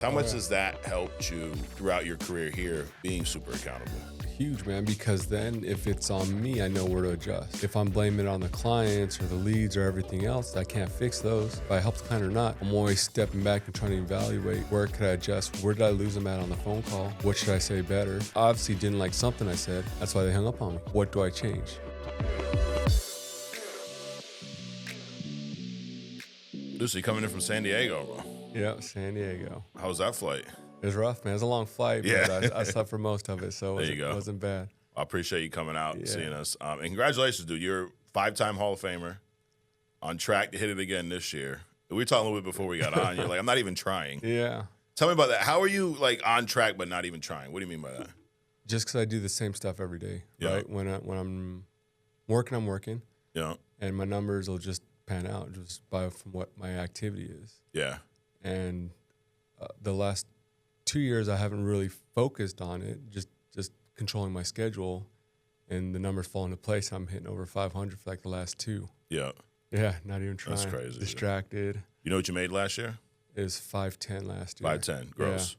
How much has that helped you throughout your career here being super accountable? Huge, man, because then if it's on me, I know where to adjust. If I'm blaming it on the clients or the leads or everything else, I can't fix those. If I help the client or not, I'm always stepping back and trying to evaluate where could I adjust? Where did I lose them at on the phone call? What should I say better? Obviously didn't like something I said. That's why they hung up on me. What do I change? Lucy, coming in from San Diego, bro. Yeah, San Diego. How was that flight? It was rough, man. It was a long flight, Yeah. but I slept for most of it, so There you go. it wasn't bad. I appreciate you coming out and Yeah. seeing us. And congratulations, dude. You're a 5-time Hall of Famer, on track to hit it again this year. We were talking a little bit before we got on. You're like, I'm not even trying. Yeah. Tell me about that. How are you like on track but not even trying? What do you mean by that? Just because I do the same stuff every day, Yeah. right? When I'm working, I'm working, Yeah. and my numbers will just pan out just from what my activity is. Yeah. And the last 2 years, I haven't really focused on it, just controlling my schedule, and the numbers fall into place. I'm hitting over 500 for like the last two. Yeah. Yeah, not even trying. That's crazy. Distracted. You know what you made last year? Is 510 last year. 510 gross.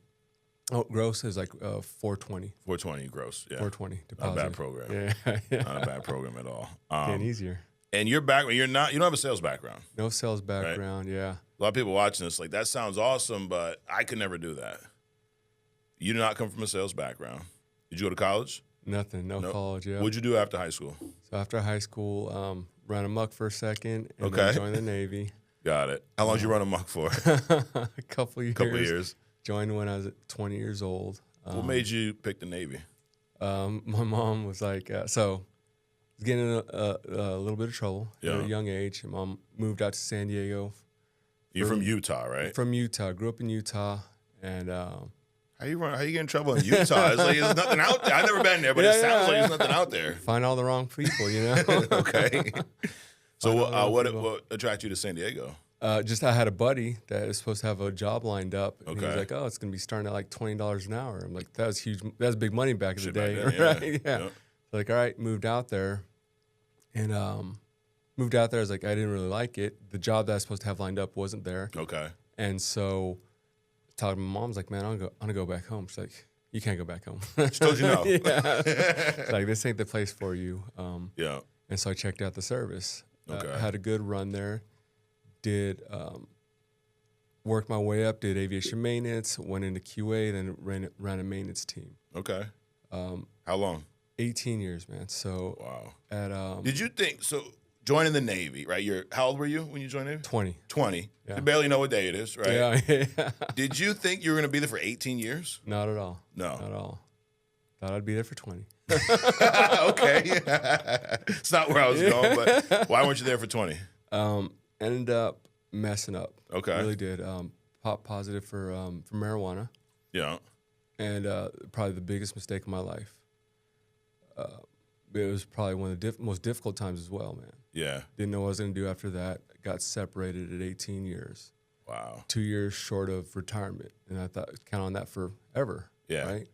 Yeah. Oh, gross is like 420. 420 gross. Yeah. 420 Not a deposit. bad program. Yeah. Not a bad program at all. Getting easier. And your background, you don't have a sales background. No sales background, yeah. A lot of people watching this, like, that sounds awesome, but I could never do that. You do not come from a sales background. Did you go to college? Nothing, no college, yeah. What'd you do after high school? So after high school, ran amok for a second, and Okay. then joined the Navy. Got it. How long did you run amok for? A couple years. Couple years. Joined when I was 20 years old. What made you pick the Navy? My mom was like, so was getting in a little bit of trouble at Yeah. a young age. Mom moved out to San Diego. You're from Utah, right? From Utah. Grew up in Utah, and How you get in trouble in Utah? It's like there's nothing out there. I've never been there, but it sounds like there's nothing out there. find all the wrong people, you know. Okay. So what people. attracted you to San Diego? Just I had a buddy that was supposed to have a job lined up. And he was Okay. like, "Oh, it's gonna be starting at like $20 an hour." I'm like, "That was huge. That was big money back in the Shit back day, then, yeah. right?" Yeah. Yeah. So like, all right, moved out there, and moved out there. I was like, I didn't really like it. The job that I was supposed to have lined up wasn't there, Okay. and so talking to my mom, I was like, "Man, I'm gonna go back home." She's like, "You can't go back home." She told you no. Yeah. It's like, this ain't the place for you. Yeah. And so I checked out the service. Okay. Had a good run there. Did worked my way up. Did aviation maintenance. Went into QA. Then ran a maintenance team. Okay. How long? 18 years, man. So Wow. at Did you think so? Joining the Navy, right? How old were you when you joined the Navy? 20. 20. Yeah. You barely know what day it is, right? Yeah. Did you think you were going to be there for 18 years? Not at all. No. Not at all. Thought I'd be there for 20. Okay. It's not where I was going, but why weren't you there for 20? Ended up messing up. Okay. Really did. Pop positive for marijuana. Yeah. And probably the biggest mistake of my life. It was probably one of the most difficult times as well, man. Yeah. Didn't know what I was going to do after that. Got separated at 18 years. Wow. 2 years short of retirement. And I thought, count on that forever. Yeah. Right?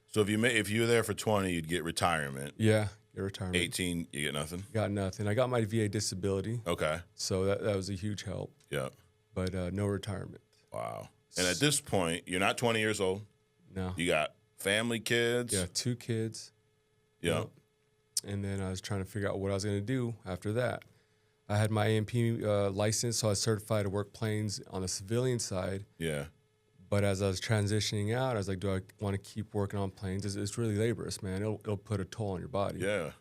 So if you were there for 20, you'd get retirement. Yeah, get retirement. 18, you get nothing. Got nothing. I got my VA disability. Okay. So that was a huge help. Yeah. But no retirement. Wow. And at this point, you're not 20 years old. No. You got family, kids. Yeah, 2 kids. Yeah. Yep. And then I was trying to figure out what I was going to do after that. I had my A&P license, so I was certified to work planes on the civilian side. Yeah. But as I was transitioning out, I was like, do I want to keep working on planes? It's really laborious, man. It'll put a toll on your body. Yeah.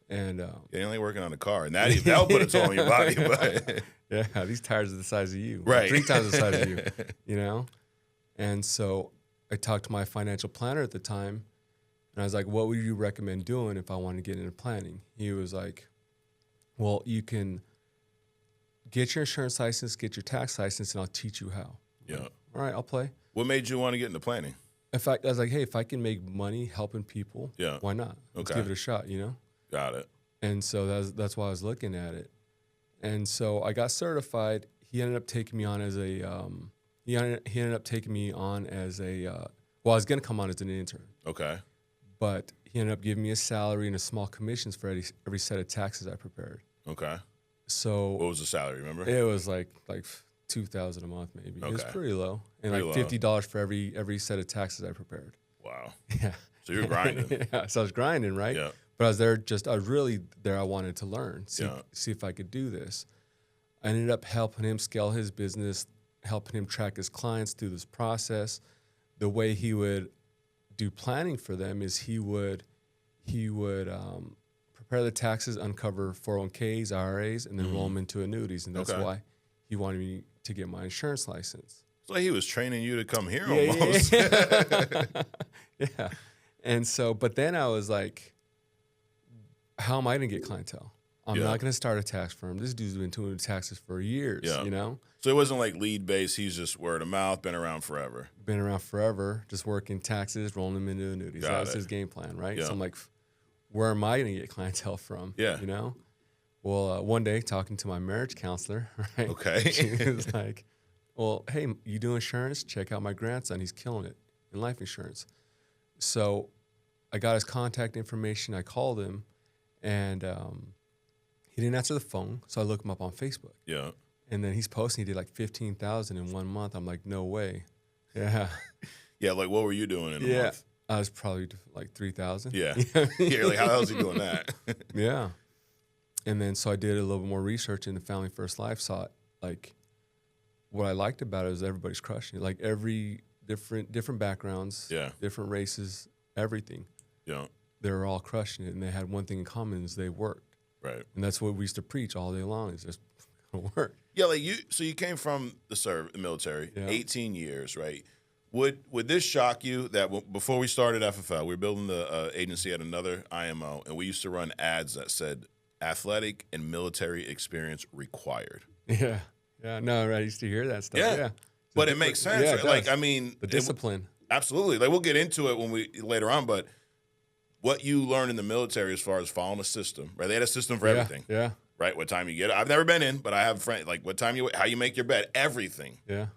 And You're only working on the car, and that'll put a toll on your body. But yeah, these tires are the size of you. Right. 3 times the size of you, you know? And so I talked to my financial planner at the time, and I was like, what would you recommend doing if I wanted to get into planning? He was like, well, you can get your insurance license, get your tax license, and I'll teach you how. yeah. All right, I'll play. What made you want to get into planning? In fact, I was like, hey, if I can make money helping people, Yeah. why not? Let's Okay. give it a shot, you know? Got it. And so that's why I was looking at it. And so I got certified. He ended up taking me on as a well, I was going to come on as an intern, Okay. but he ended up giving me a salary and a small commissions for every set of taxes I prepared. Okay. So What was the salary, remember? it was like $2,000 a month, maybe. It was Okay. pretty low, and Pretty like low. $50 for every set of taxes I prepared. Wow. Yeah. So you're grinding. Yeah. So I was grinding, right? Yeah. But I was there I was really there. I wanted to learn, Yeah. see if I could do this. I ended up helping him scale his business, helping him track his clients through this process. The way he would do planning for them is he would prepare the taxes, uncover 401ks, IRAs, and then roll them into annuities. And that's Okay. why he wanted me to get my insurance license. It's like he was training you to come here Yeah, almost. Yeah. And so, but then I was like, how am I going to get clientele? I'm Yeah. not going to start a tax firm. This dude's been doing taxes for years, Yeah. you know? So it wasn't like lead based. He's just word of mouth, been around forever. Been around forever, just working taxes, rolling them into annuities. Got That was it. his game plan, right? Yeah. So I'm like, where am I going to get clientele from? Yeah. You know? Well, one day talking to my marriage counselor, right? Okay. She was like, well, hey, you do insurance? Check out my grandson. He's killing it in life insurance. So I got his contact information. I called him, and he didn't answer the phone. So I looked him up on Facebook. Yeah. And then he's posting, he did like 15,000 in 1 month. I'm like, no way. Yeah. Yeah. Like, what were you doing in a month? I was probably like 3,000. Yeah. Yeah. Like, how the hell is he doing that? Yeah. And then so I did a little bit more research into Family First Life. Saw it, like, what I liked about it is everybody's crushing it. Like every different backgrounds, Yeah. different races, everything. Yeah. They were all crushing it, and they had one thing in common: is they worked. Right. And that's what we used to preach all day long: is just work. Yeah. Like so you came from the military, Yeah. 18 years, right? Would this shock you that before we started FFL, we were building the agency at another IMO, and we used to run ads that said athletic and military experience required. Yeah. Yeah. No, I used to hear that stuff. Yeah. Yeah. But it makes sense. Yeah, Right? it Like, does. I mean, The discipline. absolutely. Like, we'll get into it when we later on, but what you learn in the military as far as following a system, right? They had a system for everything, Yeah. right? What time you get I've never been in, but I have friends, like what time how you make your bed, everything. Yeah.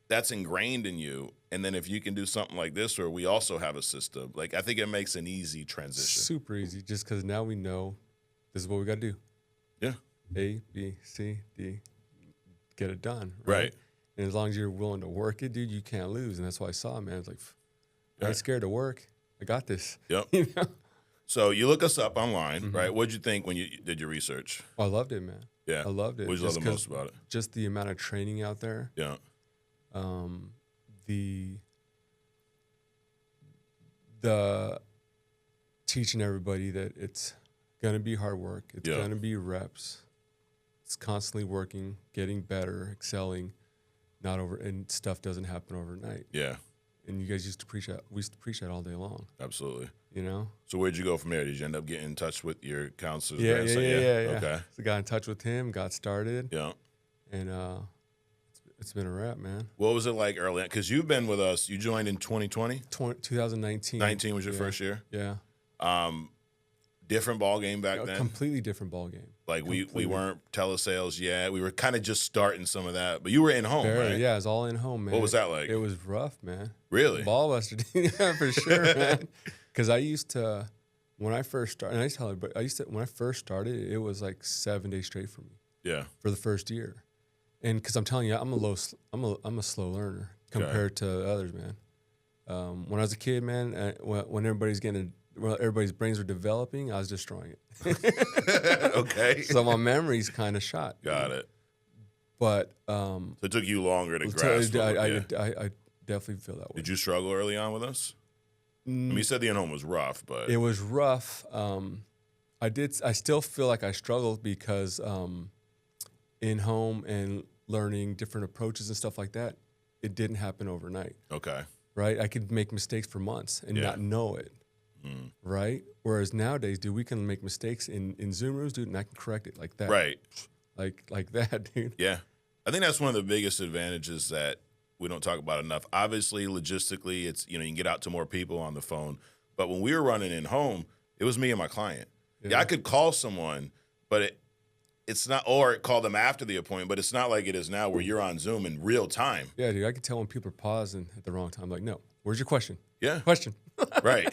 That's ingrained in you. And then if you can do something like this, where we also have a system, like, I think it makes an easy transition. Super easy, just because now we know this is what we got to do. Yeah. A, B, C, D, get it done. Right. And as long as you're willing to work it, dude, you can't lose. And that's why I saw it, man. It's like, I Yeah. ain't scared to work. I got this. Yep. You know? So you look us up online, right? What'd you think when you did your research? I loved it, man. Yeah. I loved it. What did you love Just the 'cause most about it? Just the amount of training out there. Yeah. The teaching everybody that it's gonna be hard work. It's Yeah. gonna be reps. It's constantly working, getting better, excelling, and stuff doesn't happen overnight. Yeah. And you guys used to preach that. We used to preach that all day long. Absolutely. You know? So where'd you go from there? Did you end up getting in touch with your counselor's Yeah. grandson? Okay. So got in touch with him, got started, Yeah. and it's been a wrap, man. What was it like early on? Because you've been with us. You joined in 2020. 2019. 19 was your first year. Yeah. Different ball game back A then. completely different ball game. Like we completely. weren't telesales yet. We were kind of just starting some of that. But you were in home, Barely, right? yeah, it was all in home, man. What was that like? It was rough, man. Really? Ball buster, yeah, for sure, man. Because I used to, when I first started, and I tell everybody, when I first started, it was like 7 days straight for me Yeah. for the first year, and because I'm telling you, I'm a slow learner compared to others, man. When I was a kid, man, when everybody's brains were developing, I was destroying it. Okay. So my memory's kind of shot. Got it. But So it took you longer to grasp. I definitely feel that way. Did you struggle early on with us? I mean, you said the in-home was rough, but It was rough. I still feel like I struggled because in home and learning different approaches and stuff like that, it didn't happen overnight, okay. right? I could make mistakes for months and Yeah. not know it, right? Whereas nowadays, dude, we can make mistakes in Zoom rooms, dude, and I can correct it like that. Right. Like that, dude. Yeah. I think that's one of the biggest advantages that we don't talk about enough. Obviously, logistically, it's, you can get out to more people on the phone. But when we were running in home, it was me and my client. Yeah, I could call someone, but it's not, or call them after the appointment, but it's not like it is now where you're on Zoom in real time. Yeah, dude, I could tell when people are pausing at the wrong time. Like, no, where's your question? Yeah. Question. Right.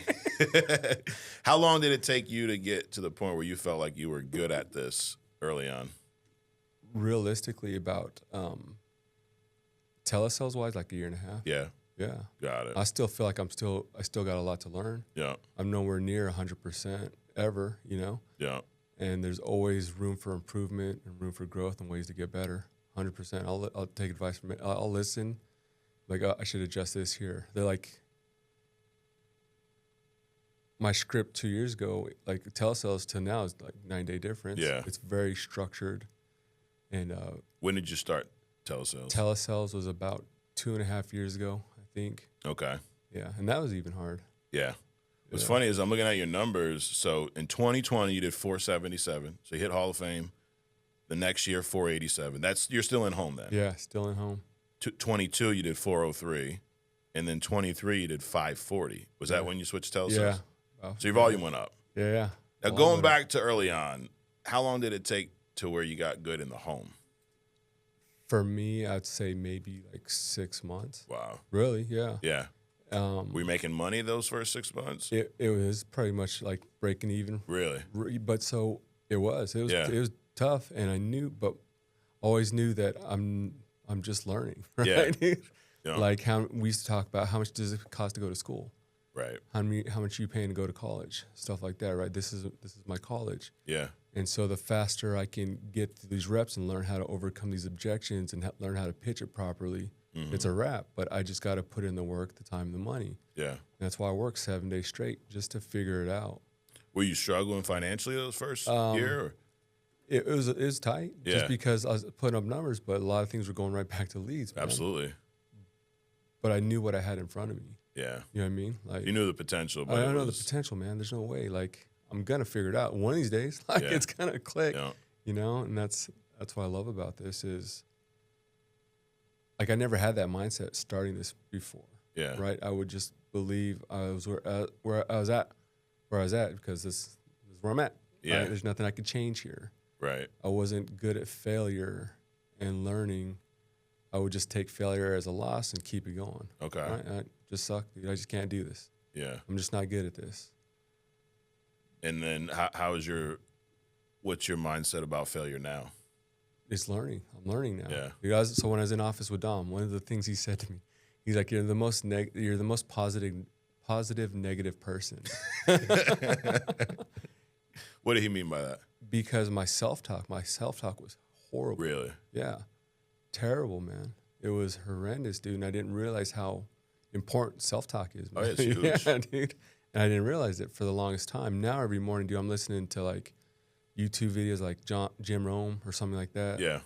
How long did it take you to get to the point where you felt like you were good at this early on? Realistically, about Telesales wise, like a year and a half. Yeah. Yeah. Got it. I still feel like I still got a lot to learn. Yeah. I'm nowhere near 100% ever, you know? Yeah. And there's always room for improvement and room for growth and ways to get better. 100%. I'll take advice from it. I'll listen. Like, I should adjust this here. They're like, my script 2 years ago, like telesales to now is like 9-day difference. Yeah. It's very structured. And When did you start telesales? telesales was about 2.5 years ago, I think. Okay. Yeah. And that was even hard. Yeah. What's funny is I'm looking at your numbers. So in 2020, you did 477. So you hit Hall of Fame. The next year, 487. You're still in home then. Yeah, still at home. 22, you did 403. And then 23, you did 540. Was that when you switched telesales? Yeah. Wow. So your volume went up. Yeah. Now, going back to early on, how long did it take to where you got good in the home? For me, I'd say maybe like 6 months. Wow. Really? Yeah. Yeah. Were you making money those first 6 months? It was pretty much like breaking even. Really? But so it was tough, and I knew, but always knew that I'm just learning, right? Yeah. Like how we used to talk about how much does it cost to go to school, Right. how much are you paying to go to college, stuff like that, right? This is my college, Yeah. and so the faster I can get through these reps and learn how to overcome these objections and learn how to pitch it properly, it's a wrap. But I just got to put in the work, the time, the money. Yeah. And that's why I worked 7 days straight just to figure it out. Were you struggling financially those first year? Or? It was tight, Yeah. just because I was putting up numbers, but a lot of things were going right back to leads. Man. Absolutely. But I knew what I had in front of me. Yeah. You know what I mean? Like You knew the potential. But I know the potential, man. There's no way. Like I'm gonna figure it out one of these days. Like it's gonna click. Yeah. You know, and that's what I love about this is. Like I never had that mindset starting this before. Yeah. Right. I would just believe I was where I was at because this is where I'm at. Yeah. Right? There's nothing I could change here. Right. I wasn't good at failure and learning. I would just take failure as a loss and keep it going. Okay. Right? I just suck, dude. I just can't do this. Yeah. I'm just not good at this. And then what's your mindset about failure now? It's learning. I'm learning now. Yeah. So when I was in office with Dom, one of the things he said to me, he's like, "You're the most positive negative person." What did he mean by that? Because my self-talk was horrible. Really? Yeah. Terrible, man. It was horrendous, dude. And I didn't realize how important self-talk is, man. Oh, it's huge. Yeah, dude. And I didn't realize it for the longest time. Now every morning, dude, I'm listening to like YouTube videos like Jim Rome or something like that. Yeah.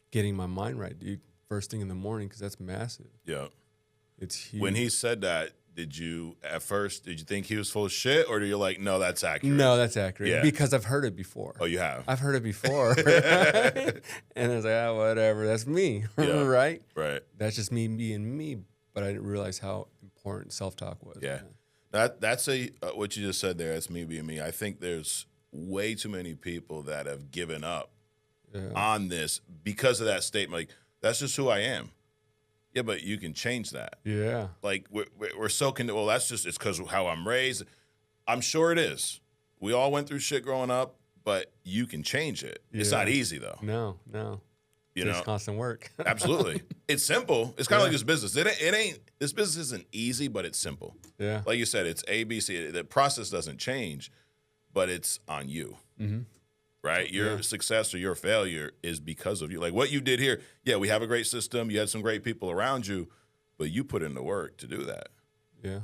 Getting my mind right, dude, first thing in the morning, because that's massive. Yeah. It's huge. When he said that, did you think he was full of shit, or do you like, no, that's accurate? No, that's accurate. Yeah. Because I've heard it before. Oh, you have? I've heard it before. Right? And I was like, whatever. That's me. Yeah. Right? Right. That's just me being me. But I didn't realize how important self-talk was. Yeah. Man. That's what you just said there. That's me being me. I think there's way too many people that have given up on this because of that statement. Like, that's just who I am. Yeah, but you can change that. Yeah. Like, we're so well, it's because of how I'm raised. I'm sure it is. We all went through shit growing up, but you can change it. Yeah. It's not easy, though. No. It's constant work. Absolutely. It's simple. It's kind of like this business. This business isn't easy, but it's simple. Yeah. Like you said, it's A, B, C. The process doesn't change, but it's on you. Mm-hmm. Right? Your success or your failure is because of you. Like what you did here, we have a great system. You had some great people around you, but you put in the work to do that. Yeah.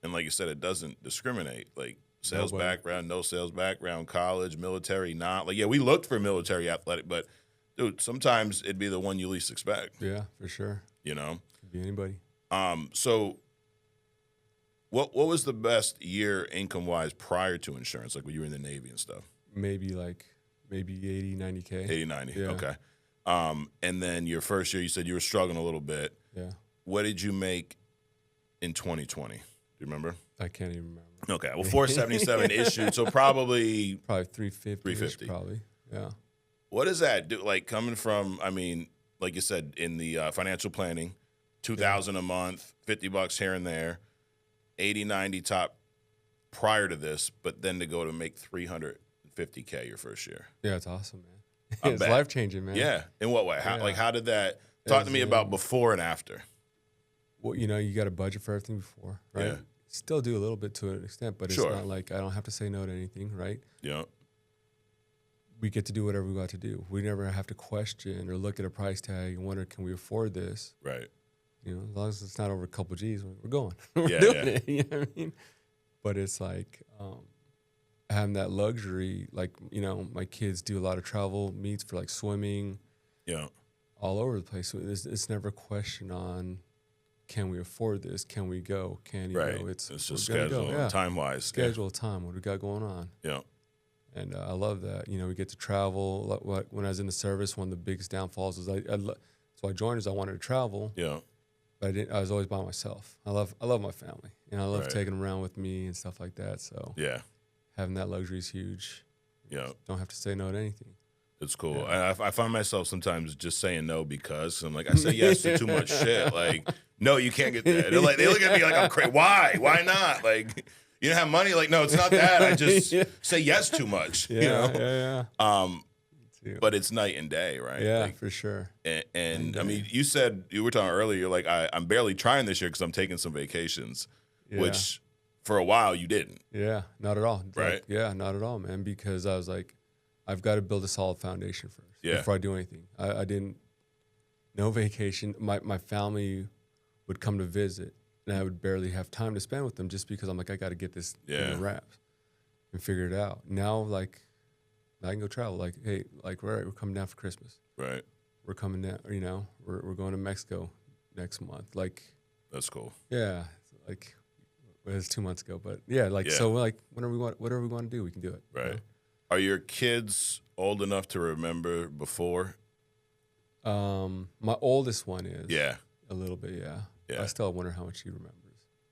And like you said, it doesn't discriminate. Like sales background, no sales background, college, military, not. Like, we looked for military athletic, but, dude, sometimes it'd be the one you least expect. Yeah, for sure. You know? Could be anybody. So what was the best year income-wise prior to insurance, like when you were in the Navy and stuff? Maybe 80, 90K. 80, 90, yeah. Okay. And then your first year, you said you were struggling a little bit. Yeah. What did you make in 2020? Do you remember? I can't even remember. Okay. Well, 477 issued, so probably 350. 350. Probably. Yeah. What does that do? Like coming from, I mean, like you said, in the financial planning, $2,000 a month, $50 here and there, 80, 90 top prior to this, but then to go to make $350K your first year. Yeah, it's awesome, man. It's life changing, man. Yeah. In what way? How did that? Talk to me about before and after. Well, you got to budget for everything before, right? Yeah. Still do a little bit to an extent, but it's not like I don't have to say no to anything, right? Yeah. We get to do whatever we got to do. We never have to question or look at a price tag and wonder, can we afford this? Right. As long as it's not over a couple G's, we're going. We're doing it. You know what I mean? But it's like having that luxury. Like, my kids do a lot of travel meets for like swimming. Yeah. All over the place. So it's never a question on, can we afford this? Can we go? Can you go? It's just schedule, time-wise. Schedule, time. What do we got going on? Yeah. And I love that. We get to travel. When I was in the service, one of the biggest downfalls was so I joined as I wanted to travel. Yeah. But I was always by myself. I love my family. I love taking them around with me and stuff like that. So having that luxury is huge. Yeah. Don't have to say no to anything. It's cool. Yeah. I find myself sometimes just saying no because I'm like, I say yes to too much shit. Like, no, you can't get that. They look at me like I'm crazy. Why? Why not? Like, you don't have money? Like, no, it's not that. I just say yes too much. Yeah. But it's night and day, right? Yeah, like, for sure. And I mean, you were talking earlier, you're like, I'm barely trying this year because I'm taking some vacations, which for a while you didn't. Yeah, not at all. Right? Not at all, man, because I was like, I've got to build a solid foundation first before I do anything. I didn't, no vacation. My family would come to visit, and I would barely have time to spend with them just because I'm like, I got to get this in the wraps and figure it out. Now, like, I can go travel. Like, hey, like, we're coming down for Christmas. Right. We're coming down, we're going to Mexico next month. Like, that's cool. Yeah. Like, it was 2 months ago, but so we're like, whatever we want to do, we can do it. Right. Are your kids old enough to remember before? My oldest one is. Yeah. A little bit, yeah. I still wonder how much he remembers.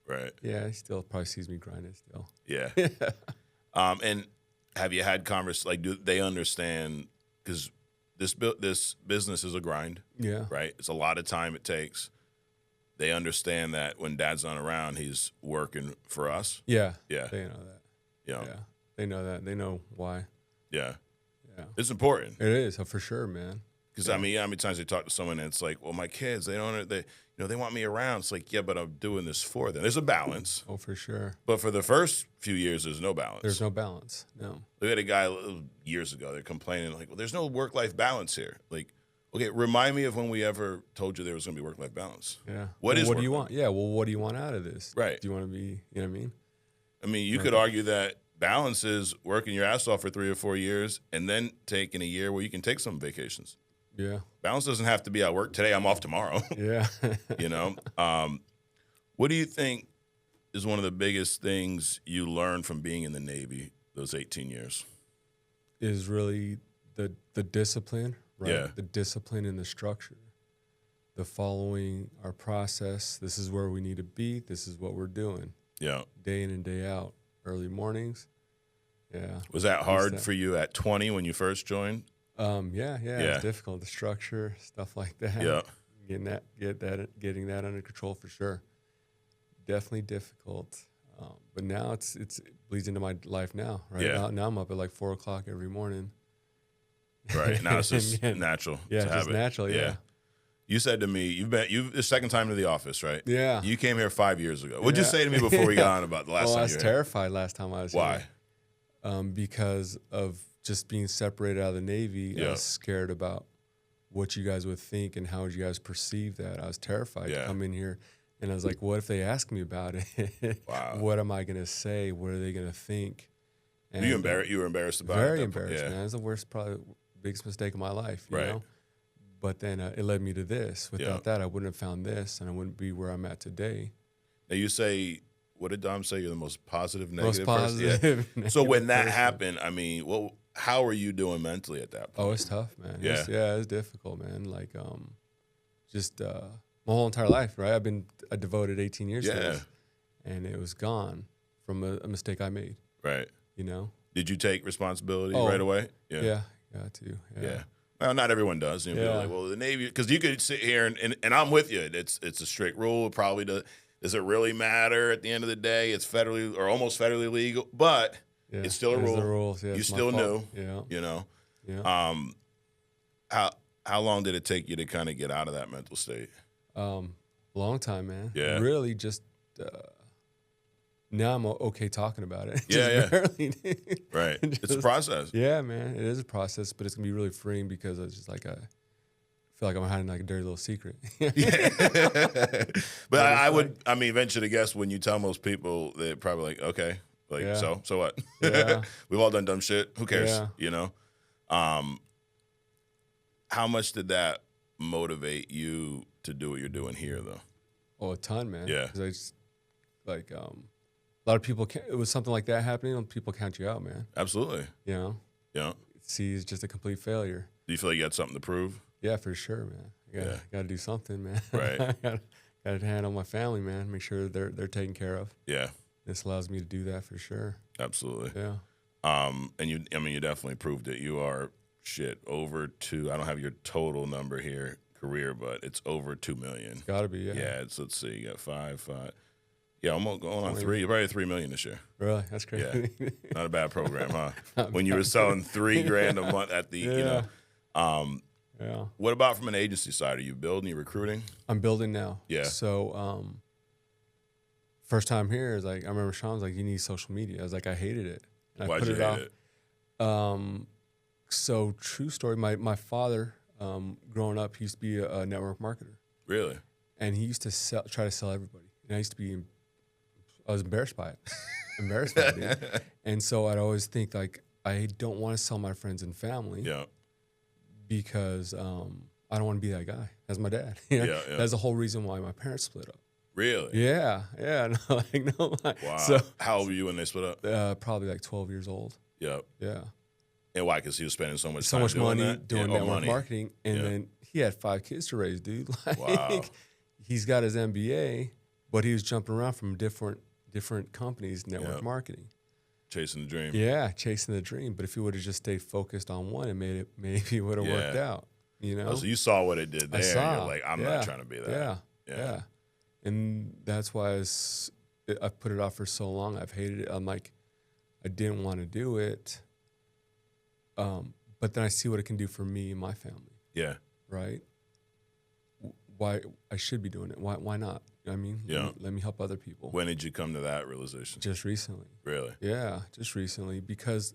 Right. Yeah, he still probably sees me grinding still. Yeah. And have you had like, do they understand? Because this business is a grind. Yeah. Right. It's a lot of time it takes. They understand that when Dad's not around, he's working for us. Yeah. Yeah. They know that. Yeah. They know that. They know why. Yeah. Yeah. It's important. It is, for sure, man. Because I mean, how many times they talk to someone and it's like, well, my kids, they want me around. It's like, yeah, but I'm doing this for them. There's a balance. Oh, for sure. But for the first few years, there's no balance. There's no balance. No. We had a guy years ago. They're complaining like, well, there's no work-life balance here. Like, okay, remind me of when we ever told you there was going to be work-life balance. Yeah. What do you want? Yeah. Well, what do you want out of this? Right. Do you want to be? You know what I mean? I mean, you could argue that balance is working your ass off for 3 or 4 years and then taking a year where you can take some vacations. Yeah. Balance doesn't have to be I work today, I'm off tomorrow. Yeah. What do you think is one of the biggest things you learned from being in the Navy those 18 years? Is really the discipline, right? Yeah. The discipline and the structure. The following our process. This is where we need to be. This is what we're doing. Yeah. Day in and day out. Early mornings. Yeah. Was that hard for you at 20 when you first joined? Yeah. It's difficult. The structure, stuff like that. Yeah. Getting that under control for sure. Definitely difficult. But now it bleeds into my life now, right? Yeah. Now I'm up at like 4 o'clock every morning. Right. Now it's just natural. Yeah, to just natural. Yeah. You said to me, you've the second time to the office, right? Yeah. You came here 5 years ago. What'd you say to me before we got on about the last time? I was terrified last time I was Why? here. Because of just being separated out of the Navy. Yeah. I was scared about what you guys would think and how you guys perceive that. I was terrified to come in here. And I was like, what if they ask me about it? Wow. What am I going to say? What are they going to think? And you were embarrassed about it? Very embarrassed, man. It was the worst, probably biggest mistake of my life, you know? But then it led me to this. Without that, I wouldn't have found this, and I wouldn't be where I'm at today. Now you say, what did Dom say? You're the most positive, negative person? Negative so when that happened, I mean, how are you doing mentally at that point? Oh, it's tough, man. Yeah. It's difficult, man. Like, just my whole entire life, right? I've been a devoted 18 years to this, and it was gone from a mistake I made. Right. You know? Did you take responsibility right away? Yeah, got to. Yeah. Well, not everyone does. You'll be like, well, the Navy, because you could sit here and I'm with you. It's a strict rule. It probably does it really matter at the end of the day? It's federally or almost federally legal, but it's still a rule. The rules. Yeah, you still knew. Yeah. You know. Yeah. How long did it take you to kind of get out of that mental state? Long time, man. Yeah. Really just now I'm okay talking about it. Yeah, Just barely. Right. It's a process. Yeah, man. It is a process, but it's going to be really freeing because it's just like I feel like I'm hiding like a dirty little secret. Yeah. But I mean, venture to guess when you tell most people, they're probably like, okay, like, Yeah. so what? Yeah. We've all done dumb shit. Who cares? Yeah. You know? How much did that motivate you to do what you're doing here, though? Oh, a ton, man. Yeah. Because I just, like, a lot of people, it was something like that happening, and people count you out, man. Absolutely. You know? Yeah. See, it's just a complete failure. Do you feel like you had something to prove? Yeah, for sure, man. I got to do something, man. Right. got to handle my family, man. Make sure they're taken care of. Yeah. This allows me to do that for sure. Absolutely. Yeah. And you definitely proved it. You are over two. I don't have your total number here, career, but it's over 2 million. It's got to be, yeah. Yeah. Let's see. You got five. Yeah, almost going on 3. You're probably 3 million this year. Really? That's crazy. Yeah. Not a bad program, huh? When you were selling $3,000 a month at the, you know. Yeah. What about from an agency side? Are you building? You recruiting? I'm building now. Yeah. So, first time here is like, I remember Sean was like, you need social media. I was like, I hated it. And Why'd you hate it? So true story. My father, growing up, he used to be a network marketer. Really? And he used to try to sell everybody. And I was embarrassed by it. Embarrassed by it, dude. And so I'd always think like, I don't want to sell my friends and family. Yeah. Because I don't want to be that guy. That's my dad. You know? Yeah. That's the whole reason why my parents split up. Really? Yeah. No, Wow. So, how old were you when they split up? Probably like 12 years old. Yeah. Yeah. And why? Because he was spending so much money doing network marketing, and then he had 5 kids to raise, dude. Like, wow. He's got his MBA, but he was jumping around from different companies, network marketing. Chasing the dream. Yeah, chasing the dream. But if he would have just stayed focused on one, maybe it would have worked out. You know. Oh, so you saw what it did there. And you're like, I'm not trying to be that. Yeah. And that's why I put it off for so long. I've hated it. I'm like, I didn't want to do it. But then I see what it can do for me and my family. Yeah. Right? Why I should be doing it. Why not? You know what I mean? Yeah. Let me help other people. When did you come to that realization? Just recently. Really? Yeah, just recently. Because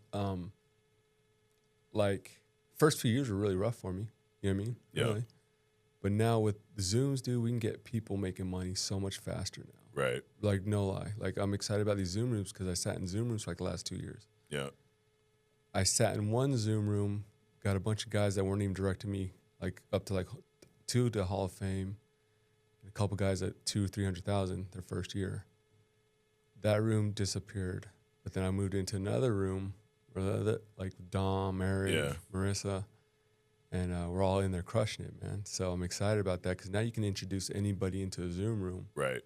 like first few years were really rough for me. You know what I mean? Yeah. Really. But now with the Zooms, dude, we can get people making money so much faster now. Right. Like, no lie. Like, I'm excited about these Zoom rooms because I sat in Zoom rooms for like the last 2 years. Yeah. I sat in one Zoom room, got a bunch of guys that weren't even direct to me, like up to like 2 to Hall of Fame, and a couple guys at 200,000-300,000 their first year. That room disappeared. But then I moved into another room, like Dom, Eric, Marissa, and we're all in there crushing it, man. So I'm excited about that because now you can introduce anybody into a Zoom room. Right.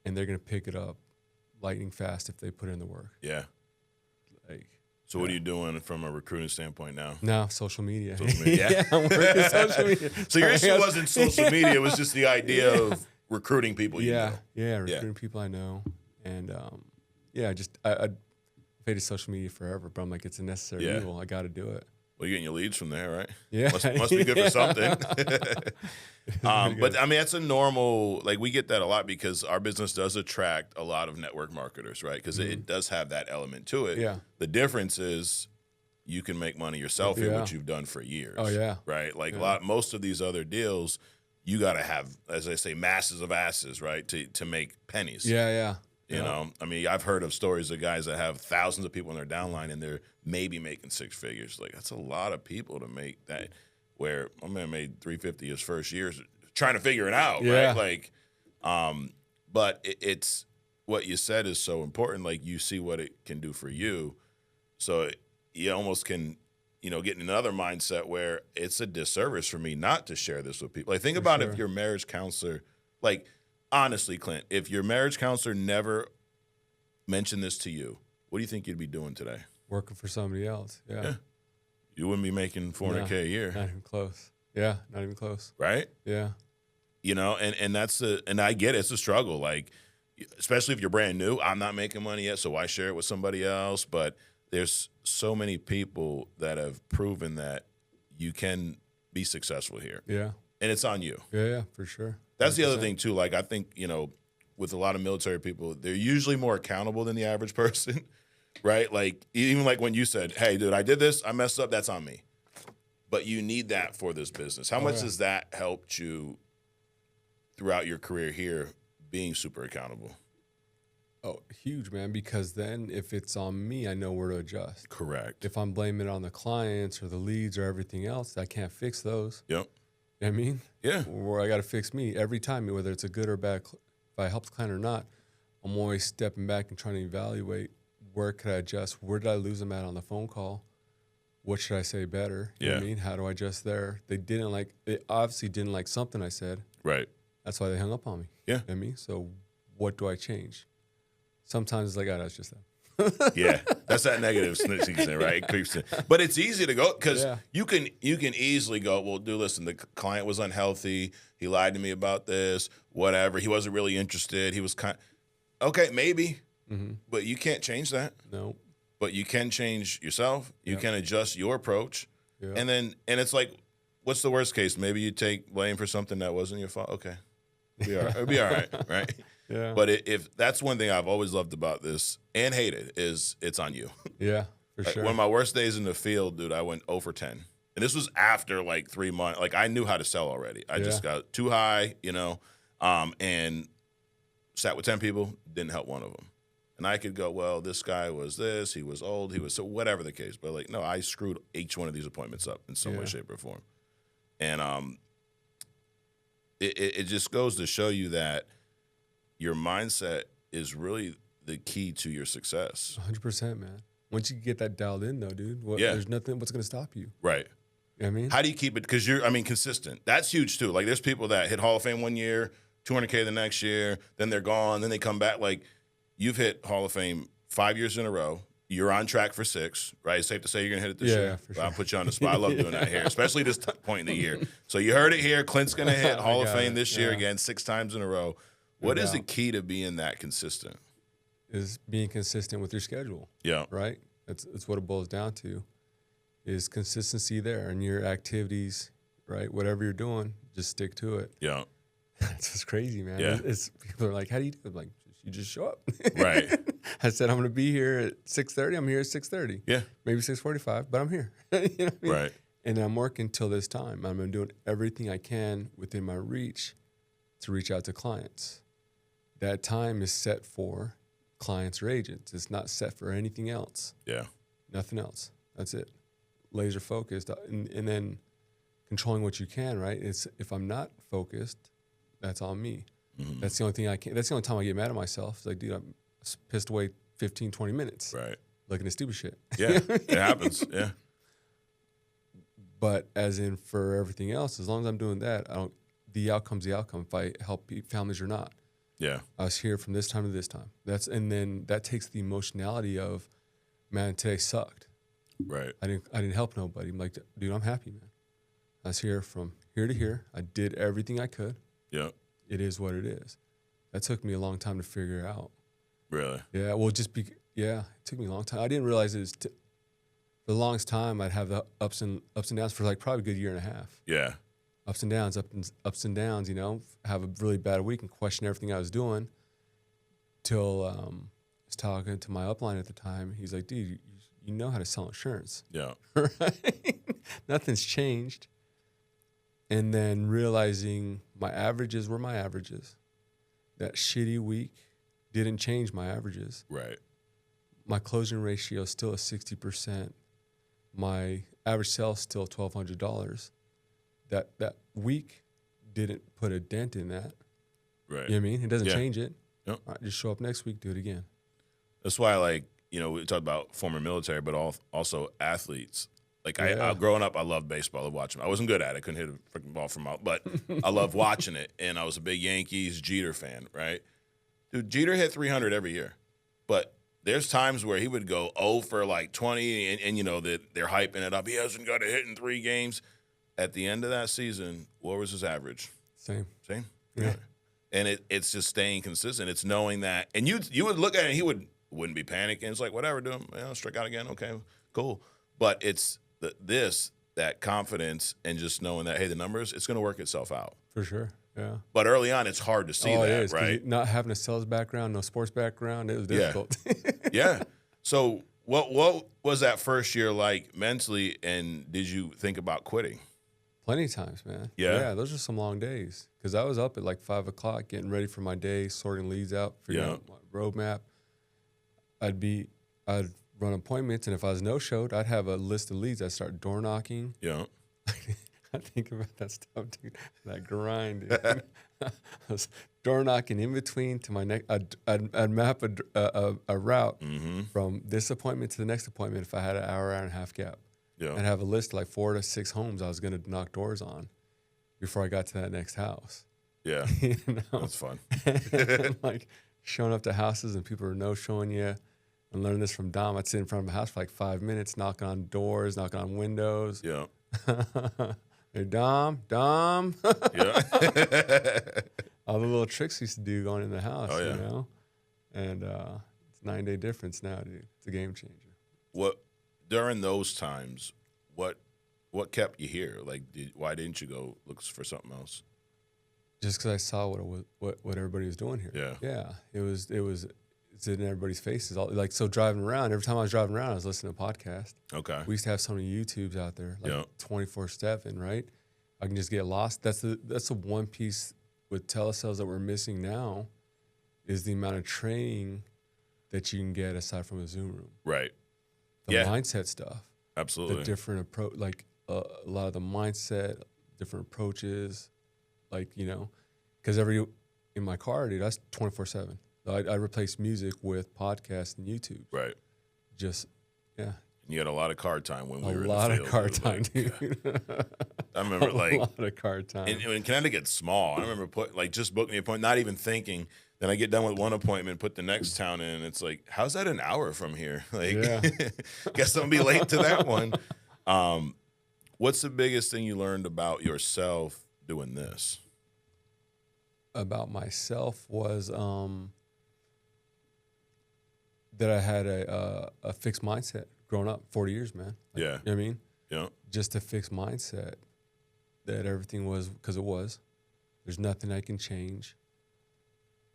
And they're going to pick it up lightning fast if they put in the work. Yeah. Like. So what are you doing from a recruiting standpoint now? Now, social media. Social media. Yeah, I'm working social media. So your issue wasn't social media. It was just the idea of recruiting people you know. Yeah, recruiting people I know. And, I hated social media forever, but I'm like, it's a necessary evil. I got to do it. Well, you're getting your leads from there, right? Yeah. Must be good for something. But, I mean, that's a normal, like, we get that a lot because our business does attract a lot of network marketers, right? Because it does have that element to it. Yeah. The difference is you can make money yourself in what you've done for years. Oh, yeah. Right? Like, most of these other deals, you got to have, as I say, masses of asses, right, to make pennies. Yeah. You know, I mean, I've heard of stories of guys that have thousands of people in their downline and they're maybe making 6 figures. Like, that's a lot of people to make that, where my man made $350 his first year trying to figure it out, right? Like, but it's what you said is so important. Like, you see what it can do for you. So you almost can, get in another mindset where it's a disservice for me not to share this with people. Like, think about if your marriage counselor, like, honestly, Clint, if your marriage counselor never mentioned this to you, what do you think you'd be doing today? Working for somebody else. Yeah. You wouldn't be making $400K a year. Not even close. Yeah, not even close. Right? Yeah. And that's and I get it, it's a struggle. Like, especially if you're brand new, I'm not making money yet, so why share it with somebody else? But there's so many people that have proven that you can be successful here. Yeah. And it's on you. Yeah, for sure. That's 100%. the other thing too. Like I think, with a lot of military people, they're usually more accountable than the average person, right? Like even like when you said, "Hey, dude, I did this, I messed up, that's on me." But you need that for this business. How much has that helped you throughout your career here being super accountable? Oh, huge, man, because then if it's on me, I know where to adjust. Correct. If I'm blaming it on the clients or the leads or everything else, I can't fix those. Yep. You know what I mean? Yeah. Or I got to fix me every time, whether it's a good or bad, if I help the client or not. I'm always stepping back and trying to evaluate where could I adjust? Where did I lose them at on the phone call? What should I say better? You know what I mean? How do I adjust there? They obviously didn't like something I said. Right. That's why they hung up on me. Yeah. You know what I mean? So what do I change? Sometimes it's like, oh, that's just that. Yeah, that's that negative season, right? It creeps in. But it's easy to go because Yeah. you can easily go, well, dude, listen, the client was unhealthy. He lied to me about this, whatever. He wasn't really interested. He was okay, maybe, but you can't change that. No. But you can change yourself. You can adjust your approach. Yeah. And it's like, what's the worst case? Maybe you take blame for something that wasn't your fault. Okay. It'll be all right, right? Yeah. But if that's one thing I've always loved about this and hated is it's on you. Yeah, for Like, sure. one of my worst days in the field, dude, I went 0 for 10. And this was after like 3 months. Like I knew how to sell already. I just got too high, and sat with 10 people, didn't help one of them. And I could go, well, this guy was this, he was old, he was so whatever the case. But like, no, I screwed each one of these appointments up in some way, shape, or form. And it just goes to show you that your mindset is really the key to your success. 100%, man. Once you get that dialed in, though, dude, there's nothing what's going to stop you. Right. You know what I mean? How do you keep it? Because you're, consistent. That's huge, too. Like, there's people that hit Hall of Fame one year, $200K the next year, then they're gone, then they come back. Like, you've hit Hall of Fame 5 years in a row. You're on track for 6, right? It's safe to say you're going to hit it this year. Yeah, for sure. I'll put you on the spot. I love doing that here, especially this point in the year. So you heard it here. Clint's going to hit Hall of Fame this year again, 6 times in a row. What is the key to being that consistent? Is being consistent with your schedule. Yeah. Right? That's what it boils down to, is consistency there in your activities, right? Whatever you're doing, just stick to it. Yeah. It's just crazy, man. Yeah. People are like, how do you do it? I'm like, you just show up. Right. I said, I'm going to be here at 6:30. I'm here at 6:30. Yeah. Maybe 6:45, but I'm here. You know what I mean? Right. And I'm working till this time. I'm doing everything I can within my reach to reach out to clients. That time is set for clients or agents. It's not set for anything else. Yeah. Nothing else. That's it. Laser focused. And then controlling what you can, right? It's if I'm not focused, that's on me. Mm-hmm. That's the only thing I can. That's the only time I get mad at myself. It's like, dude, I'm pissed away 15, 20 minutes. Right. Looking at stupid shit. Yeah. It happens. Yeah. But as in for everything else, as long as I'm doing that, the outcome's the outcome if I help families or not. Yeah. I was here from this time to this time. And then that takes the emotionality of, man, today sucked. Right. I didn't help nobody. I'm like, dude, I'm happy, man. I was here from here to here. I did everything I could. Yeah. It is what it is. That took me a long time to figure out. Really? Yeah. Well, it took me a long time. I didn't realize it was for the longest time I'd have the ups and downs for like probably a good year and a half. Yeah. Ups and downs, have a really bad week and question everything I was doing till I was talking to my upline at the time. He's like, dude, you know how to sell insurance. Yeah. Right? Nothing's changed. And then realizing my averages were my averages. That shitty week didn't change my averages. Right. My closing ratio is still at 60%. My average sale is still $1,200. That week didn't put a dent in that. Right. You know what I mean? It doesn't change it. Yep. All right, just show up next week, do it again. That's why, we talked about former military, but also athletes. I growing up, I loved baseball. I loved watching. I wasn't good at it. I couldn't hit a freaking ball from out, but I loved watching it. And I was a big Yankees Jeter fan, right? Dude, Jeter hit 300 every year. But there's times where he would go 0 for 20, and they're hyping it up. He hasn't got a hit in 3 games. At the end of that season, what was his average? Same. Yeah. And it's just staying consistent. It's knowing that. And you would look at it and he wouldn't be panicking. It's like, whatever, do him. Strike out again. Okay, cool. But it's that confidence and just knowing that, hey, the numbers, it's going to work itself out. For sure. Yeah. But early on, it's hard to see it that, is, 'cause right? not having a sales background, no sports background, it was difficult. Yeah. So what was that first year like mentally, and did you think about quitting? Plenty of times, man. Yeah? Yeah, those are some long days. Because I was up at like 5 o'clock getting ready for my day, sorting leads out, figuring out my roadmap. I'd run appointments, and if I was no-showed, I'd have a list of leads. I'd start door knocking. Yeah. I think about that stuff, dude. That grind, dude. I was door knocking in between to my next. I'd map a route from this appointment to the next appointment if I had an hour and a half gap. Yeah. I'd have a list of like 4 to 6 homes I was going to knock doors on before I got to that next house. Yeah. You know? That's fun. And, like showing up to houses and people are no-showing you. I learned this from Dom. I'd sit in front of a house for like 5 minutes, knocking on doors, knocking on windows. Yeah. Hey, Dom. Yeah. All the little tricks we used to do going in the house, Oh, yeah. you know? And it's a 9-day difference now, dude. It's a game changer. What during those times? What kept you here? Like, why didn't you go look for something else? Just because I saw what everybody was doing here. Yeah. Yeah. It's in everybody's faces. Like, so driving around, every time I was driving around, I was listening to a podcast. Okay. We used to have so many YouTubes out there, like Yeah. 24/7, right? I can just get lost. That's the one piece with telesales that we're missing now is the amount of training that you can get aside from a Zoom room. Right. The Yeah. mindset stuff, Absolutely. the different approach, like a lot of the mindset, different approaches, like, you know, because in my car, dude, that's 24/7. I replace music with podcasts and YouTube. Right. Just, yeah. You had a lot of car time when we were in A the lot of field. car It was time, like, dude. I remember A lot of car time. and Connecticut's small. I remember just book me an appointment, not even thinking. Then I get done with one appointment, put the next town in, and it's like, how's that an hour from here? Like, Yeah. guess I'm gonna be late to that one. What's the biggest thing you learned about yourself doing this? About myself was that I had a fixed mindset growing up, 40 years, man. Like, Yeah. You know what I mean? Yeah. Just a fixed mindset that everything was because it was. There's nothing I can change.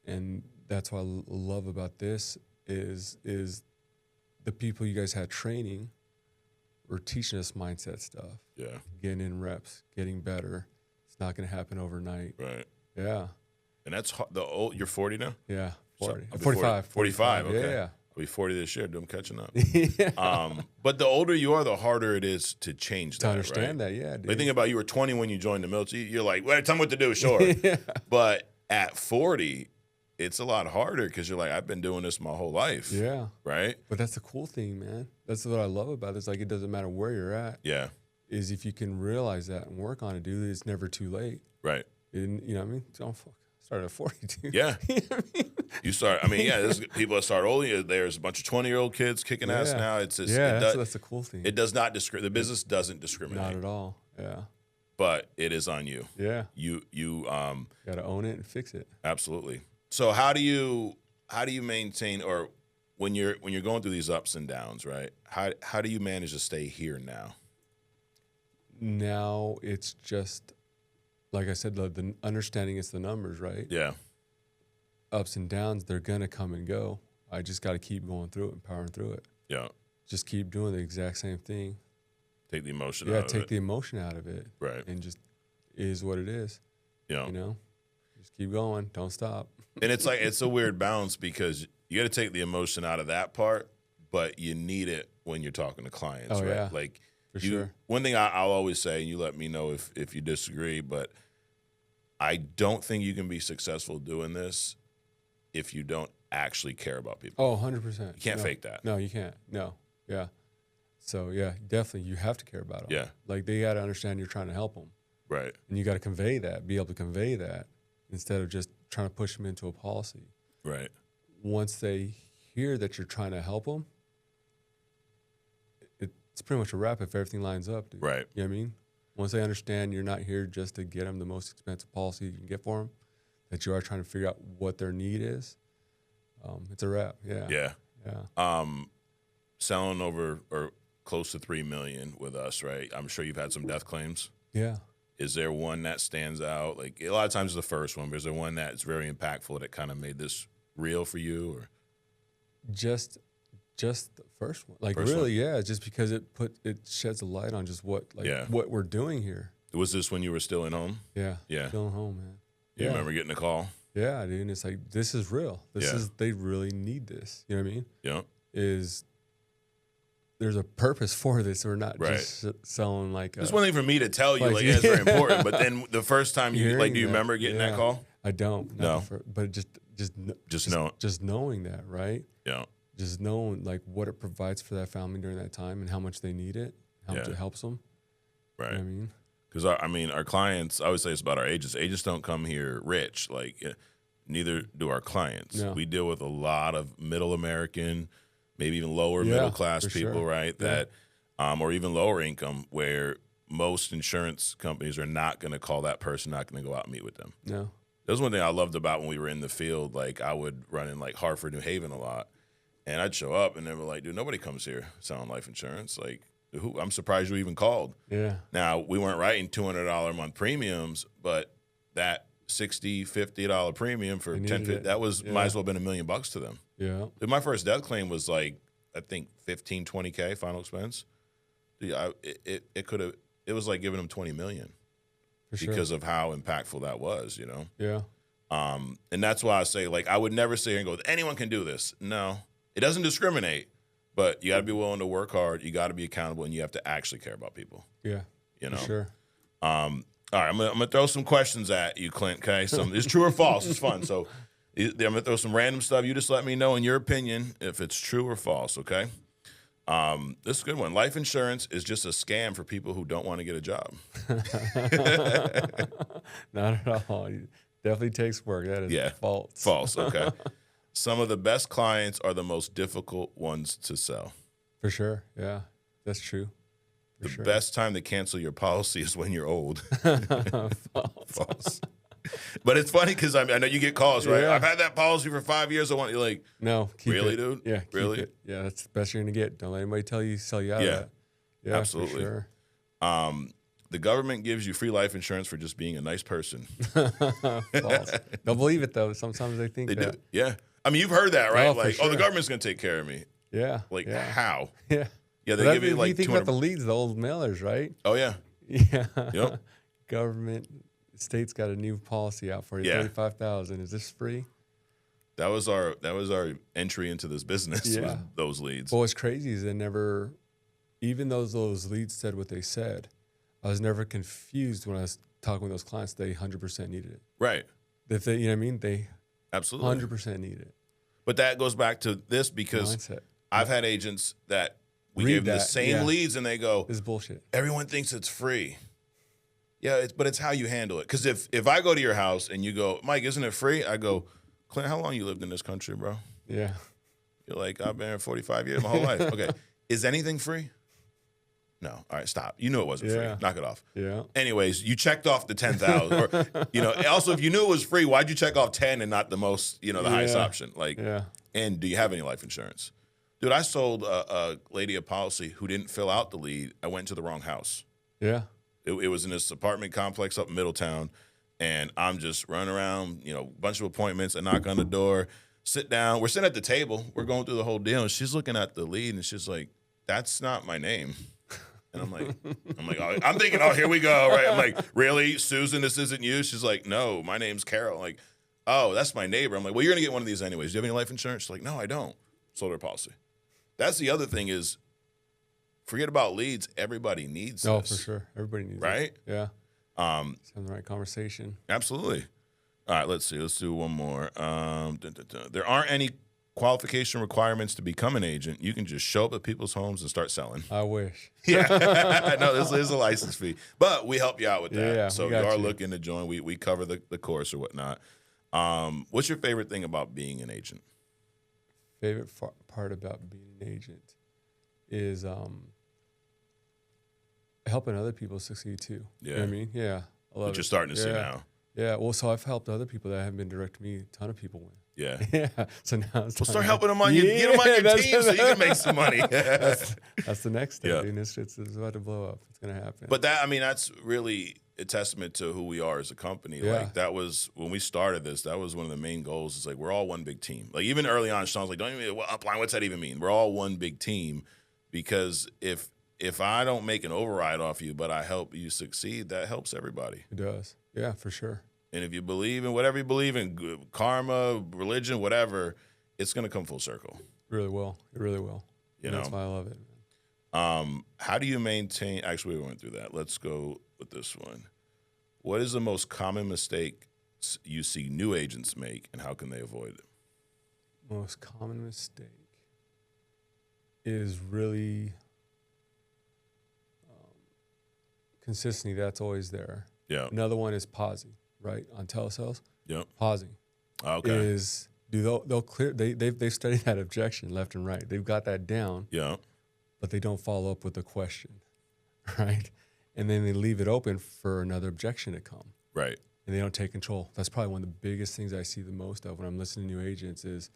And that's what I love about this is the people you guys had training were teaching us mindset stuff. Yeah. Getting in reps, getting better. It's not going to happen overnight. Right. Yeah. And that's you're 40 now? Yeah. 40. I'll be 45. 45. Okay. Yeah. I'll be 40 this year. I'm catching up. Yeah. But the older you are, the harder it is to change that. To understand right? that, yeah, dude. Like, think about you were 20 when you joined the military. You're like, well, tell me what to do, sure. Yeah. But at 40, it's a lot harder because you're like, I've been doing this my whole life. Yeah. Right? But that's the cool thing, man. That's what I love about it. It's like it doesn't matter where you're at. Yeah. Is if you can realize that and work on it, dude, it's never too late. Right. And, you know what I mean? Oh, fuck. I started at 40, dude. Yeah. You know what I mean? You start, there's people that start early. There's a bunch of 20-year-old kids kicking ass now. It's just, that's the cool thing. it does not discriminate. The business doesn't discriminate. Not at all. Yeah. But it is on you. Yeah. You got to own it and fix it. Absolutely. So how do you maintain, or when you're going through these ups and downs, right? How do you manage to stay here now? Now it's just, like I said, the understanding it's the numbers, right? Yeah. Ups and downs, they're going to come and go. I just got to keep going through it and powering through it. Yeah. Just keep doing the exact same thing. Take the emotion Yeah, out of take it. the emotion out of it. Right. And just is what it is. Yeah. You know? Just keep going. Don't stop. And it's like, it's a weird balance because you got to take the emotion out of that part, but you need it when you're talking to clients, Oh, right? yeah. Like, For sure. One thing I'll always say, and you let me know if you disagree, but I don't think you can be successful doing this if you don't actually care about people. Oh, 100%. You can't fake that. No, you can't. No. Yeah. So, yeah, definitely you have to care about them. Yeah. Like they got to understand you're trying to help them. Right. And you got to convey that, be able to convey that instead of just trying to push them into a policy. Right. Once they hear that you're trying to help them, it's pretty much a wrap if everything lines up, dude. Right. You know what I mean? Once they understand you're not here just to get them the most expensive policy you can get for them, that you are trying to figure out what their need is, it's a wrap. Yeah. Yeah. Yeah. Selling over or close to 3 million with us, right? I'm sure you've had some death claims. Yeah. Is there one that stands out? Like a lot of times, it's the first one, but is there one that's very impactful that kind of made this real for you, or Just the first one. Like First really, yeah. Just because it sheds a light on just what what we're doing here. was this when you were still at home? Yeah. Yeah. Still at home, man. You remember getting a call? Yeah, dude. And it's like, this is real. They really need this. You know what I mean? Yeah. There's a purpose for this. We're not Right. just selling like It's one thing for me to tell you, like, yeah, it's very important. But then the first time do you remember getting that call? I don't. No. But just knowing that, right? Yeah. Just knowing like what it provides for that family during that time and how much they need it, how much it helps them. Right. You know what I mean? Because, our clients, I always say it's about our agents. Agents don't come here rich. Like, neither do our clients. No. We deal with a lot of middle American, maybe even lower middle class people, sure. right? Yeah. That, or even lower income, where most insurance companies are not going to call that person, not going to go out and meet with them. No. That was one thing I loved about when we were in the field. Like, I would run in like Hartford, New Haven a lot, and I'd show up and they were like, dude, nobody comes here selling life insurance. Like, I'm surprised you even called. Yeah. Now, we weren't writing $200 a month premiums, but that $60, $50 premium for $10, that was might as well have been $1 million to them. Yeah. My first death claim was like, I think 15, 20K final expense. It was like giving them 20 million because of how impactful that was, you know? Yeah. And that's why I say, like, I would never sit here and go, anyone can do this. No, it doesn't discriminate. But you got to be willing to work hard. You got to be accountable, and you have to actually care about people. Yeah, you know. For sure. All right, I'm gonna throw some questions at you, Klint. Okay, it's true or false. It's fun. So I'm gonna throw some random stuff. You just let me know in your opinion if it's true or false. Okay. This is a good one. Life insurance is just a scam for people who don't want to get a job. Not at all. It definitely takes work. That is false. False. Okay. Some of the best clients are the most difficult ones to sell. For sure. Yeah, that's true. The best time to cancel your policy is when you're old. False. But it's funny because I know you get calls, right? Yeah. I've had that policy for 5 years. I want you like, no, really, dude? Yeah, really? It. Yeah, that's the best you're gonna get. Don't let anybody sell you out of that. Yeah, absolutely. For sure. The government gives you free life insurance for just being a nice person. False. Don't believe it though. Sometimes they think that. Do. Yeah. I mean, you've heard that, right? Oh, like, sure. the government's going to take care of me. Yeah. Like, how? Yeah. Yeah, they give you like you think about the leads, the old mailers, right? Oh, yeah. Yeah. Yep. Government, state's got a new policy out for you. Yeah. $35,000. Is this free? That was our entry into this business. Was those leads. Well, what's crazy is even though those leads said what they said, I was never confused when I was talking with those clients. They 100% needed it. Right. If they, you know what I mean? They absolutely 100% need it. But that goes back to this because mindset. I've had agents that we gave them the same leads and they go, "This is bullshit." Everyone thinks it's free. Yeah, but it's how you handle it. Because if I go to your house and you go, Mike, isn't it free? I go, Klint, how long you lived in this country, bro? Yeah. You're like, I've been here 45 years, my whole life. Okay. Is anything free? No. All right, stop. You knew it wasn't free. Knock it off. Yeah. Anyways, you checked off the 10,000. Or, also, if you knew it was free, why'd you check off 10 and not the most, the highest option? Like, and do you have any life insurance? Dude, I sold a lady a policy who didn't fill out the lead. I went to the wrong house. Yeah. It was in this apartment complex up in Middletown, and I'm just running around, bunch of appointments. I knock on the door, sit down. We're sitting at the table. We're going through the whole deal, and she's looking at the lead, and she's like, that's not my name. And I'm like, oh, I'm thinking, oh, here we go, right? I'm like, really, Susan, this isn't you? She's like, no, my name's Carol. I'm like, oh, that's my neighbor. I'm like, well, you're gonna get one of these anyways. Do you have any life insurance? She's like, no, I don't. Sold her policy. That's the other thing is, forget about leads. Everybody needs this. Oh, for sure. Everybody needs right? It. Yeah. Having the right conversation. Absolutely. All right, let's see. Let's do one more. There aren't any qualification requirements to become an agent. You can just show up at people's homes and start selling. I wish. Yeah. No, this is a license fee. But we help you out with that. Yeah, so if you are looking to join, we cover the course or whatnot. What's your favorite thing about being an agent? Favorite part about being an agent is helping other people succeed too. Yeah. You know what I mean? Yeah. I love What you're starting to see now. Yeah. Well, so I've helped other people that haven't been direct to me. A ton of people win. Yeah. Yeah. So now it's Well, time start to- helping them on your, get them on your that's- team so you can make some money. That's the next step, Yeah. dude. It's about to blow up. It's gonna happen. But that, I mean, that's really a testament to who we are as a company. Yeah. Like that was when we started this. That was one of the main goals. It's like we're all one big team. Like even early on, Sean's like, "Don't even upline. What's that even mean?" We're all one big team because if I don't make an override off you, but I help you succeed, that helps everybody. It does. Yeah, for sure. And if you believe in whatever you believe in, karma, religion, whatever, it's going to come full circle. It really will. It really will. You That's know? why I love it. How do you maintain? Actually, we went through that. Let's go with this one. What is the most common mistake you see new agents make, and how can they avoid it? Most common mistake is really consistency. That's always there. Yeah. Another one is pausing, right? On telesales, Yep. pausing Okay. is they'll clear. They've studied that objection left and right. They've got that down, Yeah. but they don't follow up with a question, right? And then they leave it open for another objection to come. Right. And they don't take control. That's probably one of the biggest things I see the most of when I'm listening to new agents is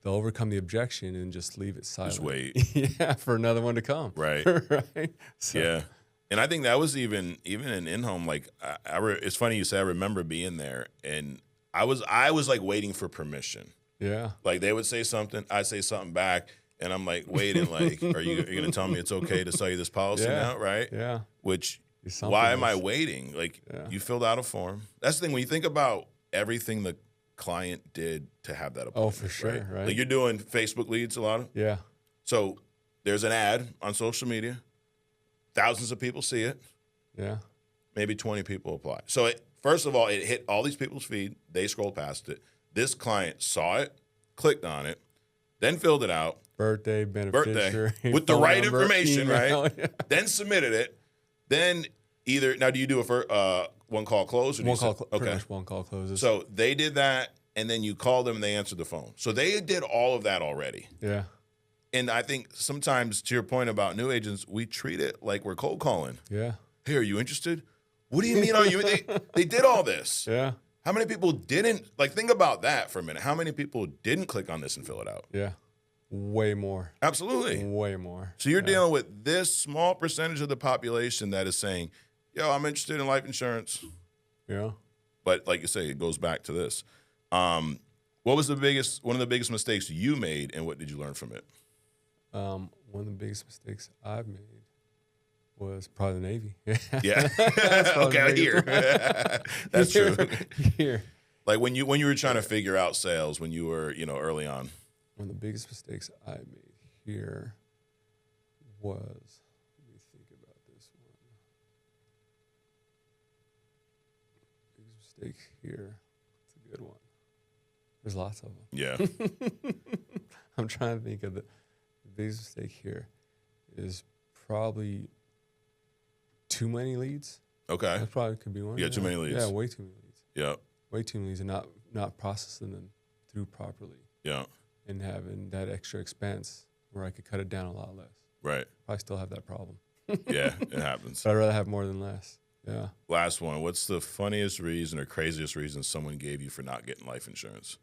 they'll overcome the objection and just leave it silent. Just wait. Yeah, for another one to come. Right. Right. So, Yeah. And I think that was even in home. Like it's funny you say I remember being there, and I was like waiting for permission. Yeah. Like they would say something, I'd say something back, and I'm like waiting. Like, are you gonna tell me it's okay to sell you this policy Yeah. now? Right. Yeah. Which It's something why am I else. waiting? Like Yeah. you filled out a form. That's the thing when you think about everything the client did to have that appointment. Oh, for sure, right? Like you're doing Facebook leads a lot of. Yeah. So there's an ad on social media. Thousands of people see it. Yeah. Maybe 20 people apply. So first of all, it hit all these people's feed. They scrolled past it. This client saw it, clicked on it, then filled it out. Birthday, beneficiary. With the phone right number, information, email. right? Yeah. Then submitted it. Then either now, do you do a one call close? Or do One you call, say- pretty okay. much one call closes. So they did that, and then you called them and they answered the phone. So they did all of that already. yeah. And I think sometimes, to your point about new agents, we treat it like we're cold calling. Yeah. Hey, are you interested? What do you mean? Are you? They did all this. Yeah. How many people didn't? Like, think about that for a minute. How many people didn't click on this and fill it out? Yeah. Way more. Absolutely. Way more. So you're dealing with this small percentage of the population that is saying, yo, I'm interested in life insurance. Yeah. But like you say, it goes back to this. What was one of the biggest mistakes you made, and what did you learn from it? One of the biggest mistakes I've made was probably the Navy. Yeah. probably Okay, the here. That's true. Here. Like when you were trying to figure out sales when you were, early on. One of the biggest mistakes I made here was, let me think about this one. Biggest mistake here. It's a good one. There's lots of them. Yeah. I'm trying to think of the biggest mistake here is probably too many leads. Okay. That probably could be one. Yeah, too many leads. Yeah, way too many leads. Yeah. Way too many leads and not processing them through properly Yeah. and having that extra expense where I could cut it down a lot less. Right. Probably still have that problem. Yeah, it happens. But I'd rather have more than less. Yeah. Last one. What's the funniest reason or craziest reason someone gave you for not getting life insurance?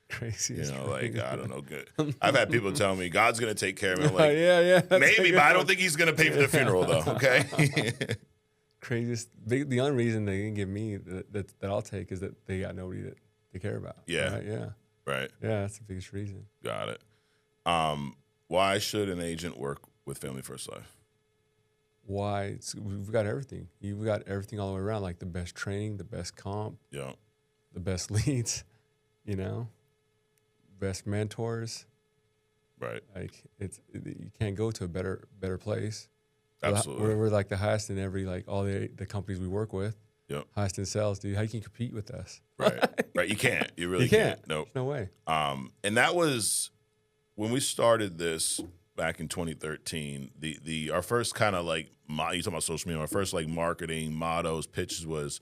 Crazy. Like, I don't know. Good. I've had people tell me God's going to take care of me. I'm like, yeah. that's a maybe, good but I don't one. think he's going to pay for the funeral, though. Okay. Craziest. The only reason they didn't give me that I'll take is that they got nobody that they care about. Yeah. Right? Yeah. Right. Yeah. That's the biggest reason. Got it. Why should an agent work with Family First Life? Why? We've got everything. You've got everything all the way around, like the best training, the best comp, Yeah. the best leads, best mentors. Right. Like you can't go to a better place. Absolutely. We're like the highest in all the companies we work with. Yep. Highest in sales, dude. How you can compete with us? Right. Right. You can't. You really You can't. Nope. There's no way. And that was when we started this back in 2013. Our first kind of like you talking about social media. Our first like marketing mottos, pitches was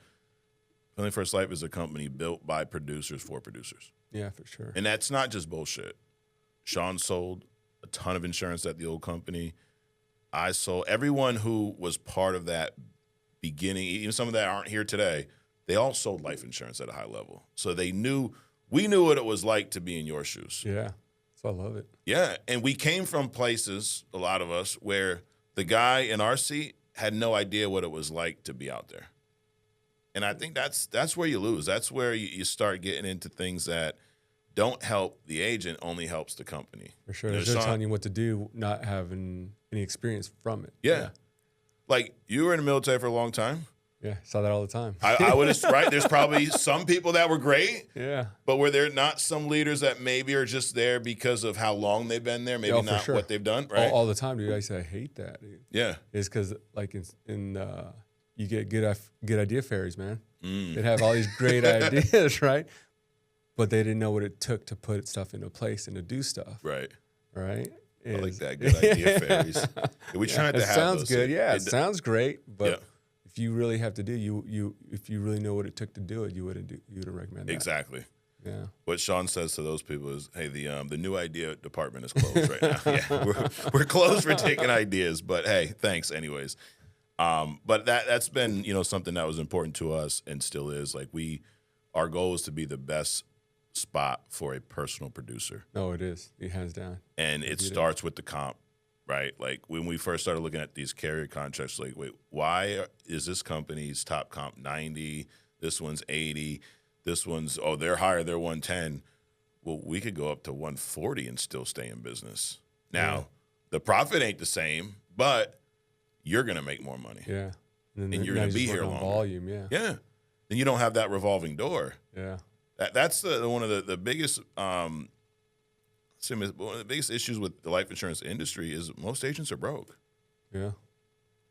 Family First Life is a company built by producers for producers, Yeah, for sure. and that's not just bullshit. Sean sold a ton of insurance at the old company. I sold everyone who was part of that beginning, even some of that aren't here today. They all sold life insurance at a high level, so they knew we knew what it was like to be in your shoes. Yeah. So I love it. Yeah. And we came from places, a lot of us, where the guy in our seat had no idea what it was like to be out there. And I think that's where you lose. That's where you start getting into things that don't help the agent, only helps the company. For sure. They're telling you what to do, not having any experience from it. Yeah. Like, you were in the military for a long time. Yeah, saw that all the time. I would have, right? There's probably some people that were great. Yeah. But were there not some leaders that maybe are just there because of how long they've been there, maybe not what they've done, right? All the time, dude. I say I hate that, dude. Yeah. It's because, like, you get good idea fairies, man. They'd have all these great ideas, right? But they didn't know what it took to put stuff into place and to do stuff. Right. Right? I like that. Good idea fairies. We tried to have sounds those. Good. Yeah, it sounds great. But if you really have to do, if you really know what it took to do it, you wouldn't recommend that. Exactly. Yeah. What Sean says to those people is, "Hey, the new idea department is closed right now. Yeah, we're closed for taking ideas, but hey, thanks anyways." But that's been something that was important to us and still is. Like, our goal is to be the best spot for a personal producer. No, it is. Hands down. And it starts with the comp, right? Like, when we first started looking at these carrier contracts, like, wait, why is this company's top comp 90? This one's 80. This one's, they're higher, they're 110. Well, we could go up to 140 and still stay in business. Now, the profit ain't the same, but you're going to make more money. Yeah. And you're going to be here longer. Volume, yeah. Yeah. Then you don't have that revolving door. Yeah. That's one of the biggest one of the biggest issues with the life insurance industry is most agents are broke. Yeah.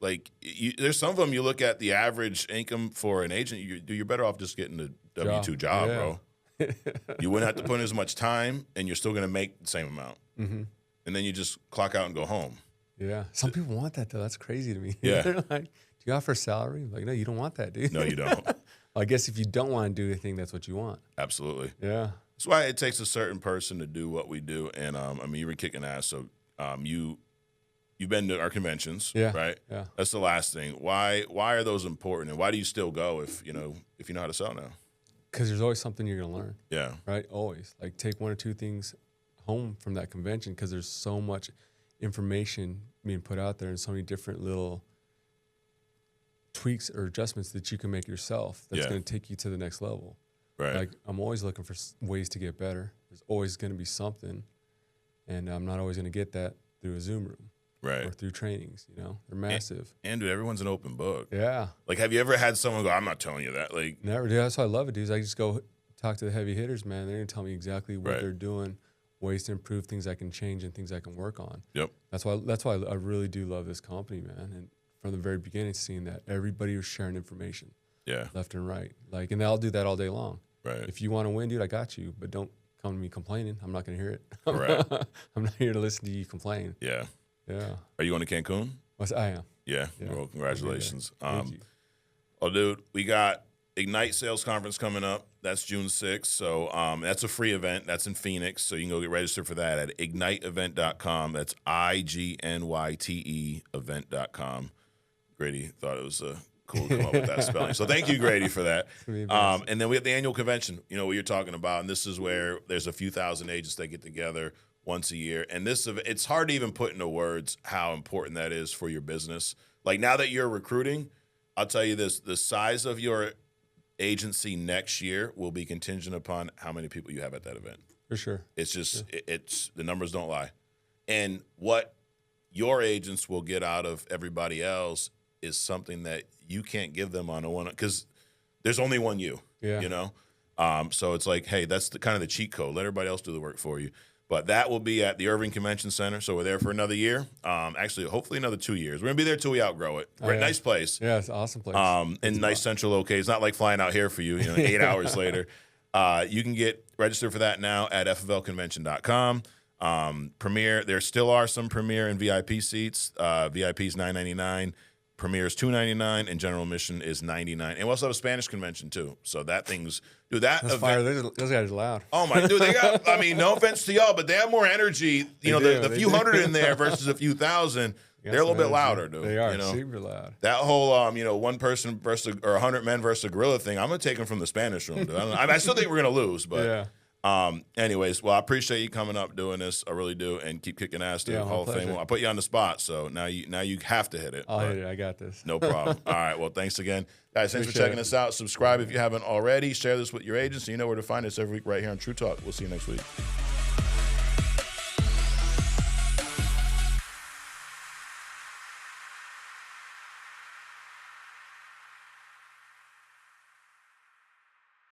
Like, there's some of them, you look at the average income for an agent, you're better off just getting a W-2 job, bro. You wouldn't have to put in as much time, and you're still going to make the same amount. Mm-hmm. And then you just clock out and go home. Yeah. Some people want that, though. That's crazy to me. Yeah. They're like, do you offer a salary? I'm like, no, you don't want that, dude. No, you don't. I guess if you don't want to do anything, that's what you want. Absolutely. Yeah. That's why it takes a certain person to do what we do. And, you were kicking ass. So you've been to our conventions, right? Yeah. That's the last thing. Why are those important? And why do you still go if you know how to sell now? Because there's always something you're going to learn. Yeah. Right? Always. Like, take one or two things home from that convention because there's so much information being put out there and so many different little tweaks or adjustments that you can make yourself that's going to take you to the next level. Right. Like, I'm always looking for ways to get better. There's always going to be something, and I'm not always going to get that through a Zoom room. Right. Or through trainings, they're massive. And dude, everyone's an open book. Yeah. Like, have you ever had someone go, I'm not telling you that? Like, never, dude. That's why I love it, dude. I just go talk to the heavy hitters, man. They're going to tell me exactly what they're doing, ways to improve, things I can change, and things I can work on. Yep. That's why I really do love this company, man. And from the very beginning, seeing that everybody was sharing information. Yeah. Left and right. Like, and I'll do that all day long. Right. If you want to win, dude, I got you. But don't come to me complaining. I'm not going to hear it. Right. I'm not here to listen to you complain. Yeah. Yeah. Are you going to Cancun? I am. Yeah. Well, congratulations. Thank you. Oh, dude, we got Ignite Sales Conference coming up. That's June 6th. So that's a free event. That's in Phoenix. So you can go get registered for that at igniteevent.com. That's IGNYTE event.com. Grady thought it was cool to come up with that spelling. So thank you, Grady, for that. And then we have the annual convention, what you're talking about. And this is where there's a few thousand agents that get together once a year. And it's hard to even put into words how important that is for your business. Like, now that you're recruiting, I'll tell you this, the size of your agency next year will be contingent upon how many people you have at that event. For sure. It's just, it's the numbers don't lie. And what your agents will get out of everybody else is something that you can't give them on a one, because there's only one you, So it's like, hey, that's the kind of the cheat code. Let everybody else do the work for you. But that will be at the Irving Convention Center. So we're there for another year. Actually, hopefully another 2 years. We're going to be there till we outgrow it. Great, nice place. Yeah, it's an awesome place. And nice central location. It's not like flying out here for you, 8 hours later. You can get registered for that now at fflconvention.com. Premier, there still are some Premier and VIP seats. VIP is $9.99. Premier is $2.99, and general admission is $99. And we also have a Spanish convention too. So that thing's that That's event. fire. Those guys are loud. Oh my dude, they got. I mean, no offense to y'all, but they have more energy. The few hundred in there versus a few thousand. They're a little bit louder, dude. They are super loud. That whole one person versus or 100 men versus a gorilla thing. I'm gonna take them from the Spanish room, dude. I still think we're gonna lose, but Anyways, well, I appreciate you coming up doing this. I really do, and keep kicking ass to Yeah, Hall of my Fame. pleasure. I put you on the spot, so now you have to hit it. I'll but hit it. I got this. No problem. All right. Well, thanks again, guys. Thanks for Appreciate checking it. us out. Subscribe if you haven't already. Share this with your agents, so you know where to find us every week right here on True Talk. We'll see you next week.